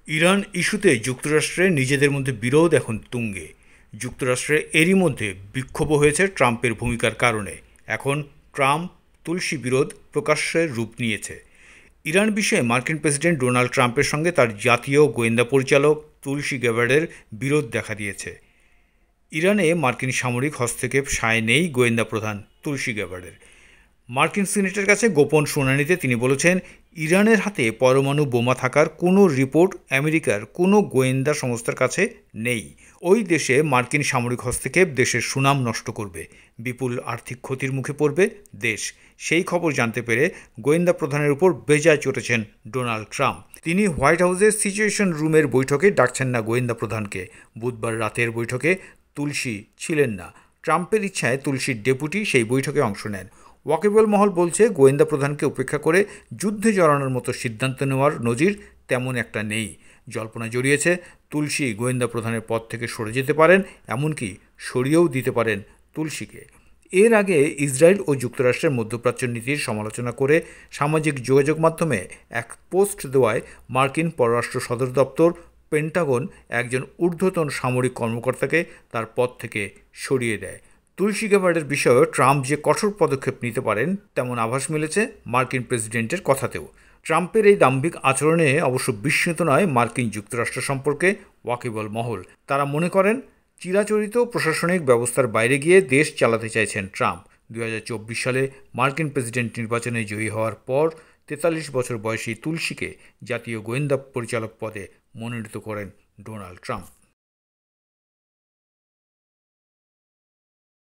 Iran ইস্যুতে যুক্তরাষ্ট্রের নিজেদের মধ্যে বিরোধ এখন তুঙ্গে। যুক্তরাষ্ট্রে এরই মধ্যে বিক্ষোভ হয়েছে ট্রাম্পের ভূমিকার কারণে। এখন ট্রাম্প তুলসী বিরোধ প্রকাশ্যে রূপ নিয়েছে। ইরান বিষয়ে মার্কিন প্রেসিডেন্ট ডোনাল্ড ট্রাম্পের সঙ্গে তার জাতীয় গোয়েন্দা পরিচালক তুলসী গ্যাবার্ডের বিরোধ দেখা দিয়েছে। ইরানে মার্কিন সামরিক হস্তক্ষেপ সায় নেই গোয়েন্দা প্রধান তুলসী গ্যাবার্ডের। মার্কিন সিনেটের কাছে গোপন শুনানিতে তিনি বলেছেন, ইরানের হাতে পরমাণু বোমা থাকার কোনো রিপোর্ট আমেরিকার কোনো গোয়েন্দা সংস্থার কাছে নেই। ওই দেশে মার্কিন সামরিক হস্তক্ষেপ দেশের সুনাম নষ্ট করবে, বিপুল আর্থিক ক্ষতির মুখে পড়বে দেশ। সেই খবর জানতে পেরে গোয়েন্দা প্রধানের উপর বেজায় চটেছেন ডোনাল্ড ট্রাম্প। তিনি হোয়াইট হাউসের সিচুয়েশন রুমের বৈঠকে ডাকছেন না গোয়েন্দা প্রধানকে। বুধবার রাতের বৈঠকে তুলসী ছিলেন না। ট্রাম্পের ইচ্ছায় তুলসীর ডেপুটি সেই বৈঠকে অংশ নেন। ওয়াকিবল মহল বলছে, গোয়েন্দা প্রধানকে উপেক্ষা করে যুদ্ধে জড়ানোর মতো সিদ্ধান্ত নেওয়ার নজির তেমন একটা নেই। জল্পনা জড়িয়েছে, তুলসী গোয়েন্দা প্রধানের পদ থেকে সরে যেতে পারেন, এমনকি সরিয়েও দিতে পারেন তুলসীকে। এর আগে ইসরায়েল ও যুক্তরাষ্ট্রের মধ্যপ্রাচ্য নীতির সমালোচনা করে সামাজিক যোগাযোগ মাধ্যমে এক পোস্ট দেওয়ায় মার্কিন পররাষ্ট্র সদর দপ্তর পেন্টাগন একজন ঊর্ধ্বতন সামরিক কর্মকর্তাকে তার পদ থেকে সরিয়ে দেয়। তুলসী গ্যাবার্ডের বিষয়েও ট্রাম্প যে কঠোর পদক্ষেপ নিতে পারেন তেমন আভাস মিলেছে মার্কিন প্রেসিডেন্টের কথাতেও। ট্রাম্পের এই দাম্ভিক আচরণে অবশ্য বিস্মিত নয় মার্কিন যুক্তরাষ্ট্র সম্পর্কে ওয়াকিবল মহল। তারা মনে করেন, চিরাচরিত প্রশাসনিক ব্যবস্থার বাইরে গিয়ে দেশ চালাতে চাইছেন ট্রাম্প। 2024 সালে মার্কিন প্রেসিডেন্ট নির্বাচনে জয়ী হওয়ার পর 43 বছর বয়সী তুলসীকে জাতীয় গোয়েন্দা পরিচালক পদে মনোনীত করেন ডোনাল্ড ট্রাম্প।